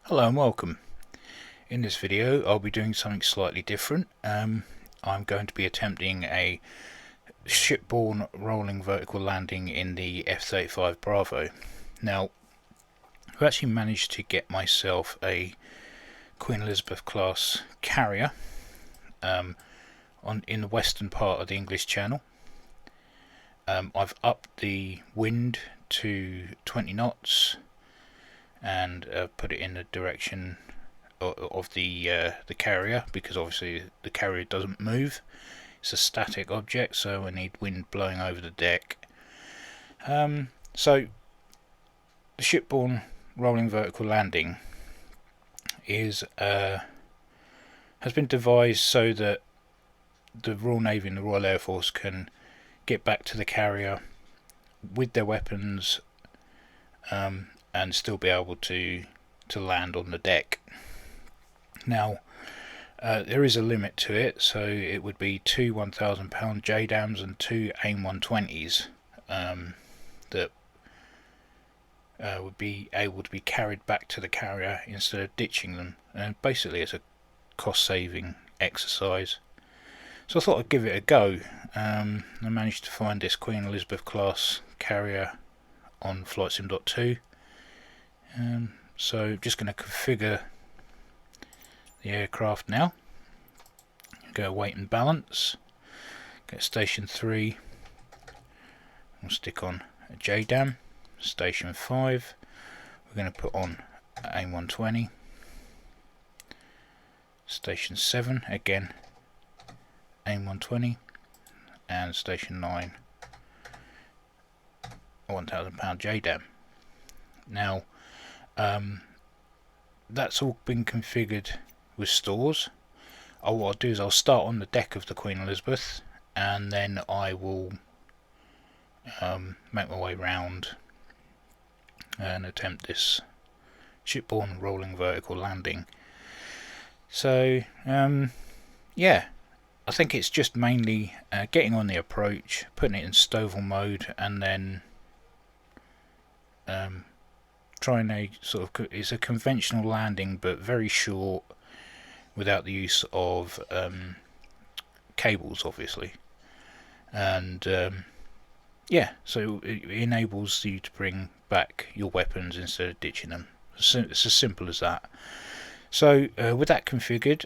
Hello and welcome. In this video I'll be doing something slightly different. I'm going to be attempting a shipborne rolling vertical landing in the F-35 Bravo. Now I've actually managed to get myself a Queen Elizabeth class carrier in the western part of the English Channel. I've upped the wind to 20 knots and put it in the direction of the carrier, because obviously the carrier doesn't move. It's a static object, so I need wind blowing over the deck. So the shipborne rolling vertical landing has been devised so that the Royal Navy and the Royal Air Force can get back to the carrier with their weapons and still be able to land on the deck. Now there is a limit to it, so it would be two 1,000 pound JDAMs and two AIM-120s that would be able to be carried back to the carrier instead of ditching them, and basically it's a cost saving exercise. So I thought I'd give it a go. I managed to find this Queen Elizabeth class carrier on FlightSim.2. So just going to configure the aircraft now. Go weight and balance, get station 3, we'll stick on a JDAM. Station 5 we're going to put on AIM-120. Station 7 again AIM-120, and station 9 a 1,000 pound JDAM. Now that's all been configured with stores. What I'll do is I'll start on the deck of the Queen Elizabeth, and then I will make my way round and attempt this shipborne rolling vertical landing. So yeah, I think it's just mainly getting on the approach, putting it in SRVL mode, and then trying a sort of, it's a conventional landing but very short, without the use of cables obviously, and yeah, so it enables you to bring back your weapons instead of ditching them. It's as simple as that. So with that configured,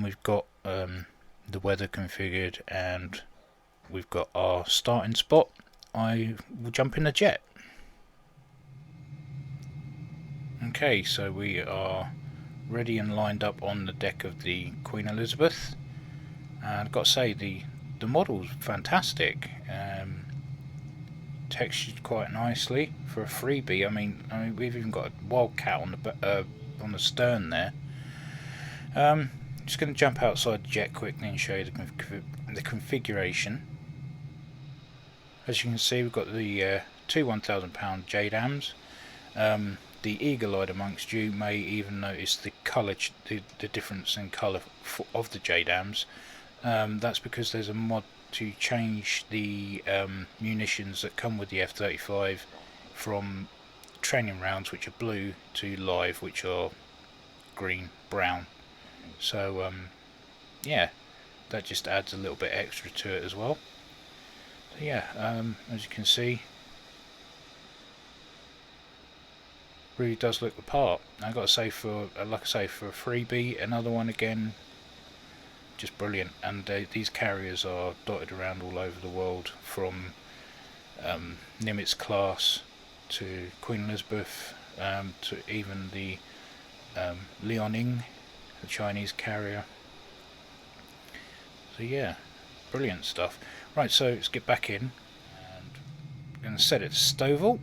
we've got the weather configured, and we've got our starting spot. I will jump in the jet. Okay, so we are ready and lined up on the deck of the Queen Elizabeth, and I've got to say the model's fantastic, textured quite nicely for a freebie. I mean we've even got a wildcat on the stern there. Just going to jump outside the jet quickly and show you the configuration. As you can see, we've got the two 1,000 pound JDAMs. The eagle-eyed amongst you may even notice the colour, the difference in colour of the JDAMs. That's because there's a mod to change the munitions that come with the F-35 from training rounds, which are blue, to live, which are green, brown. So yeah, that just adds a little bit extra to it as well. So yeah, as you can see, really does look the part. I've got to say, for like I say, for a freebie, another one again, just brilliant. And these carriers are dotted around all over the world, from Nimitz class to Queen Elizabeth, to even the Liaoning, the Chinese carrier. So yeah, brilliant stuff. Right, so let's get back in, and I'm going to set it to SRVL.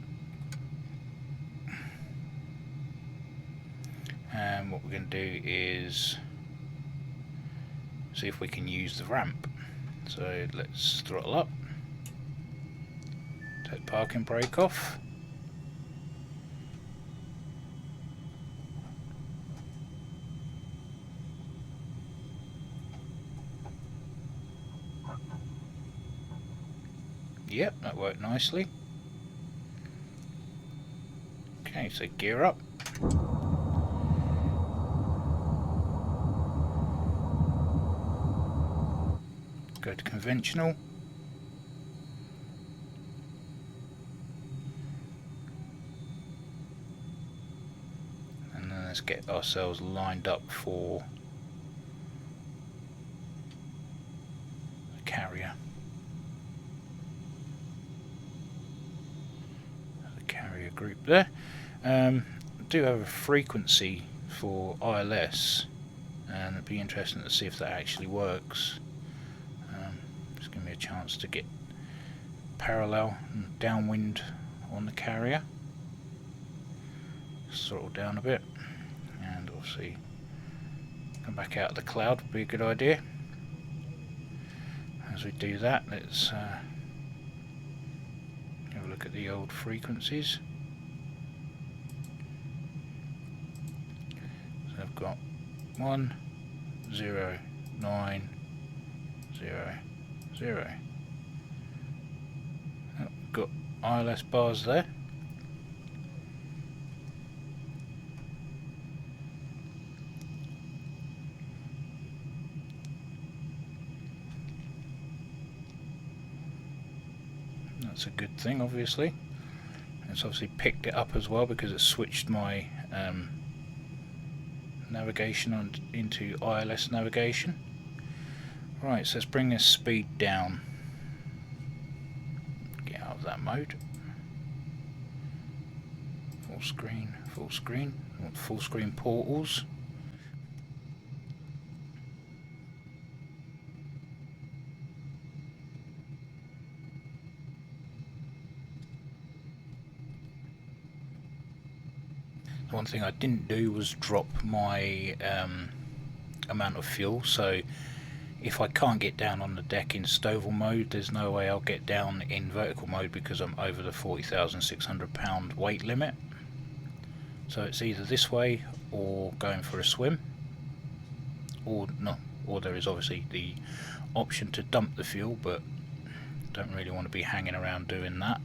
And what we're going to do is see if we can use the ramp. So let's throttle up, take parking brake off, yep, that worked nicely. Okay, so gear up. go to conventional. And then let's get ourselves lined up for the carrier. The carrier group there. I do have a frequency for ILS, and it'd be interesting to see if that actually works. Just give me a chance to get parallel and downwind on the carrier. Throttle down a bit, and obviously come back out of the cloud would be a good idea. As we do that, let's have a look at the old frequencies. So I've got 1, 0, 9, 0, 0. I've got ILS bars there. That's a good thing, obviously. It's obviously picked it up as well because it switched my navigation into ILS navigation. Right, so let's bring this speed down. Get out of that mode. Full screen, full screen. I want full screen portals. One thing I didn't do was drop my amount of fuel, so if I can't get down on the deck in SRVL mode, there's no way I'll get down in vertical mode because I'm over the 40,600 pound weight limit. So it's either this way or going for a swim, or there is obviously the option to dump the fuel, but don't really want to be hanging around doing that.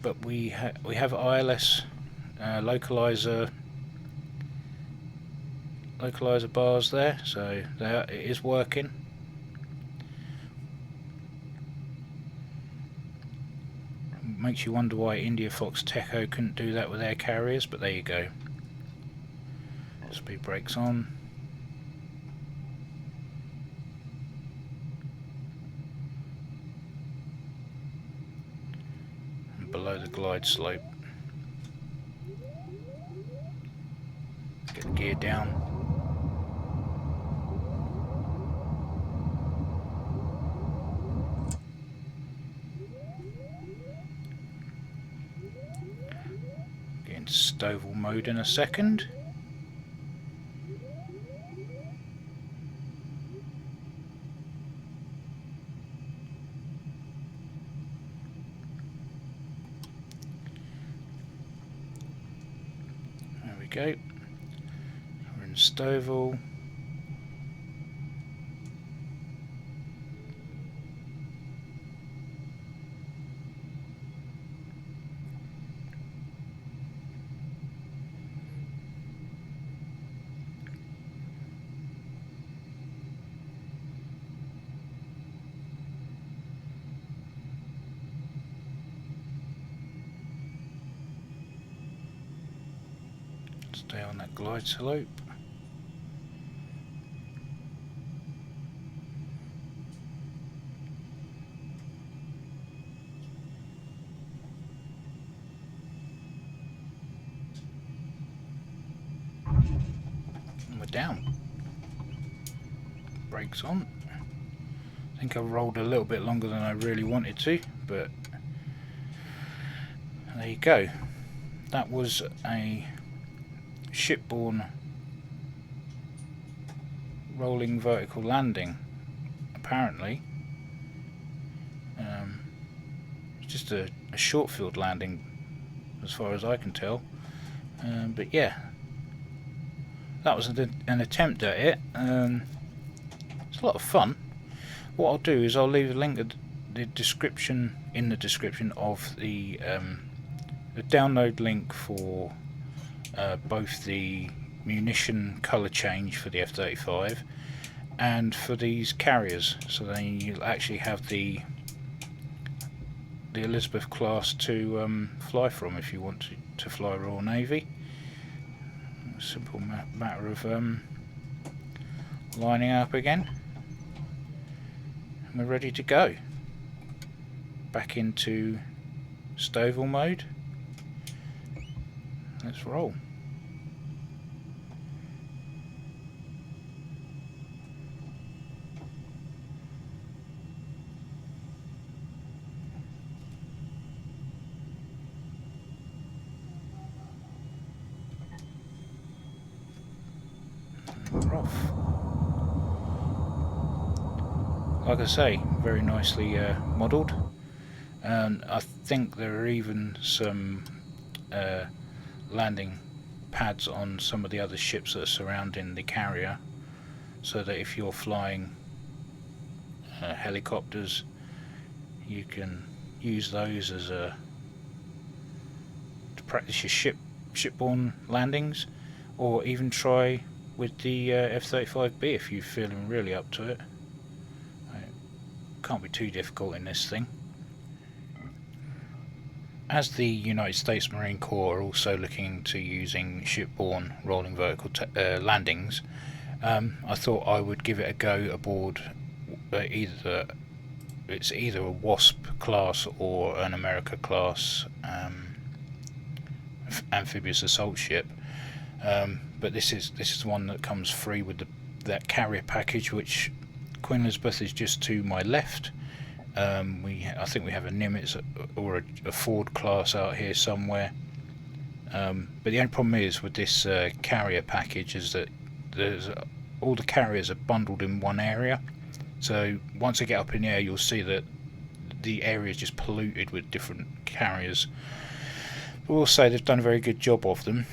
But we have ILS localizer bars there, so it is working. Makes you wonder why IndiaFoxTecho couldn't do that with their carriers, but there you go. Speed brakes on. And below the glide slope. Get the gear down. Get into SRVL mode in a second. There we go. SRVL. Stay on that glide slope. Down. Brakes on. I think I rolled a little bit longer than I really wanted to, but there you go. That was a Ship-borne rolling vertical landing, apparently. It's just a short field landing as far as I can tell, but yeah, that was an attempt at it. It's a lot of fun. What I'll do is I'll leave a link in the description of the download link for both the munition colour change for the F-35 and for these carriers, so then you'll actually have the Elizabeth class to fly from if you want to fly Royal Navy. A simple matter of lining up again, and we're ready to go. Back into Stovall mode. Let's roll. We're off. Like I say, very nicely modelled, and I think there are even some landing pads on some of the other ships that are surrounding the carrier, so that if you're flying helicopters, you can use those as to practice your shipborne landings, or even try with the F-35B if you're feeling really up to it. Can't be too difficult in this thing. As the United States Marine Corps are also looking to using shipborne rolling vertical landings, I thought I would give it a go aboard either a Wasp class or an America class amphibious assault ship. But this is one that comes free with that carrier package, which Queen Elizabeth is just to my left. I think we have a Nimitz or a Ford class out here somewhere. But the only problem is with this carrier package is that all the carriers are bundled in one area. So once I get up in the air, you'll see that the area is just polluted with different carriers. But we'll say they've done a very good job of them.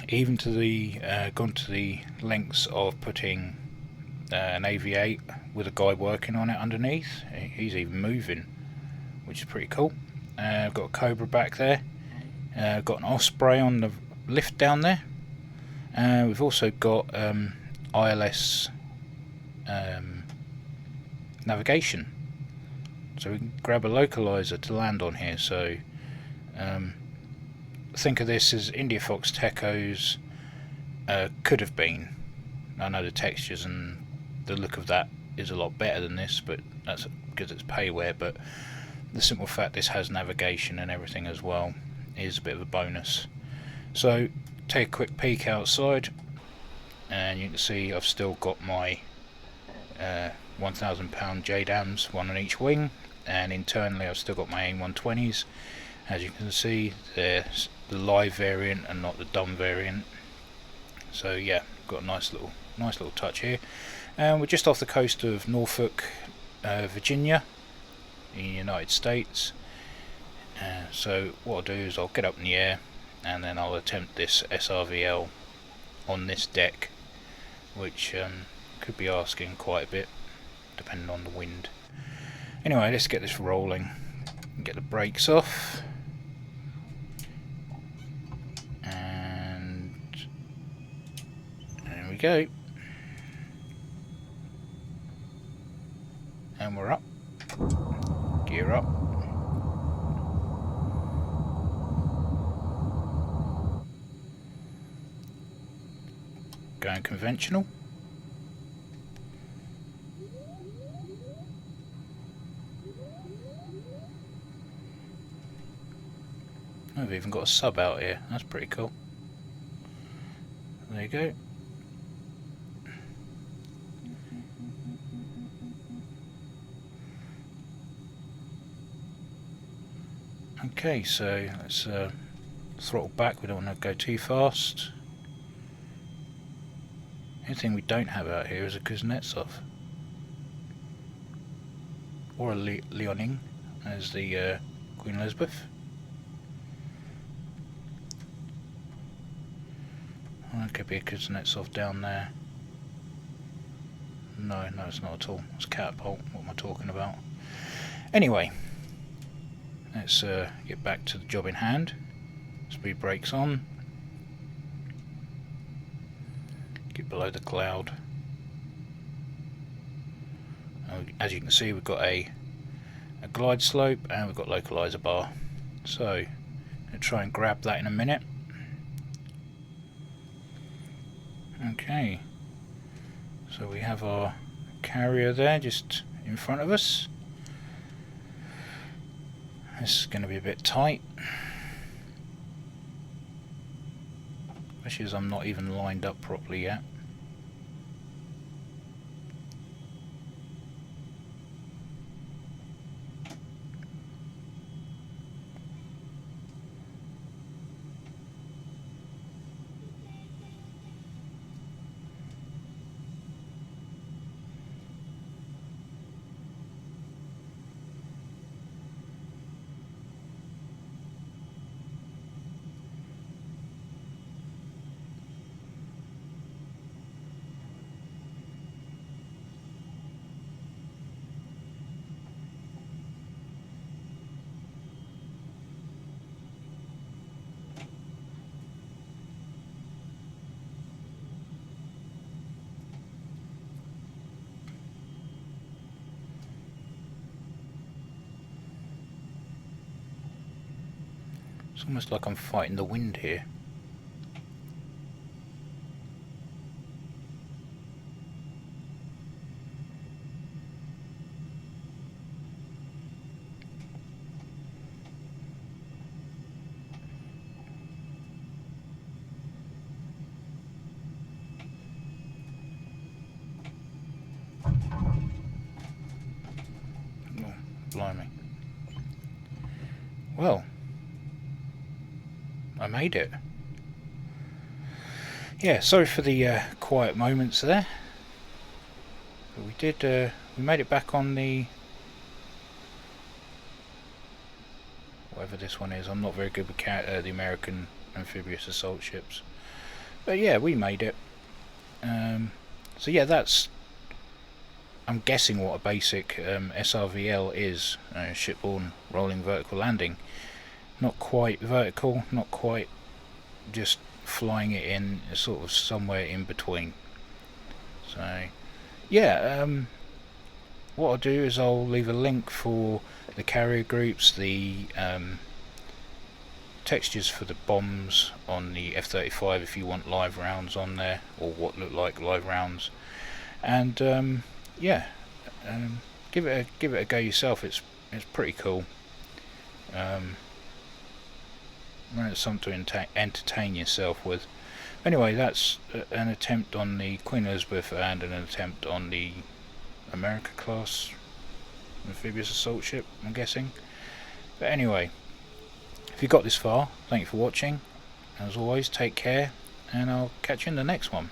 Even gone to the lengths of putting an AV8 with a guy working on it underneath. He's even moving, which is pretty cool. I've got a Cobra back there. Got an Osprey on the lift down there. We've also got ILS navigation, so we can grab a localizer to land on here. So think of this as IndiaFoxTecho's could have been. I know the textures and the look of that is a lot better than this, but that's because it's payware. But the simple fact this has navigation and everything as well is a bit of a bonus. So take a quick peek outside, and you can see I've still got my 1,000 pound JDAMs, one on each wing, and internally I've still got my AIM-120s. As you can see, they're the live variant and not the dumb variant. So yeah, got a nice little touch here. And we're just off the coast of Norfolk, Virginia, in the United States. So what I'll do is I'll get up in the air, and then I'll attempt this SRVL on this deck, which could be asking quite a bit depending on the wind. Anyway, let's get this rolling and get the brakes off, and there we go, and we're up. Gear up. Going conventional. I've even got a sub out here. That's pretty cool. There you go. Okay, so let's throttle back. We don't want to go too fast. Anything we don't have out here is a Kuznetsov or a Liaoning as the Queen Elizabeth. There could be a Kuznetsov down there. No, it's not at all. It's catapult. What am I talking about? Anyway, let's get back to the job in hand. Speed brakes on. Get below the cloud. as you can see, we've got a glide slope and we've got localizer bar. So I'm going to try and grab that in a minute. Okay, so we have our carrier there just in front of us. This is going to be a bit tight, especially as I'm not even lined up properly yet. It's almost like I'm fighting the wind here. Oh, blimey. Well, I made it. Yeah, sorry for the quiet moments there. But we did. We made it back on the whatever this one is. I'm not very good with the American amphibious assault ships. But yeah, we made it. So yeah, that's. I'm guessing what a basic SRVL is. Ship-borne rolling vertical landing. Not quite vertical, not quite just flying it in, sort of somewhere in between. So yeah, what I'll do is I'll leave a link for the carrier groups, the textures for the bombs on the F-35 if you want live rounds on there, or what look like live rounds, and yeah, give it a go yourself. It's pretty cool. It's something to entertain yourself with. Anyway, that's an attempt on the Queen Elizabeth and an attempt on the America class amphibious assault ship, I'm guessing. But anyway, if you got this far, thank you for watching. As always, take care, and I'll catch you in the next one.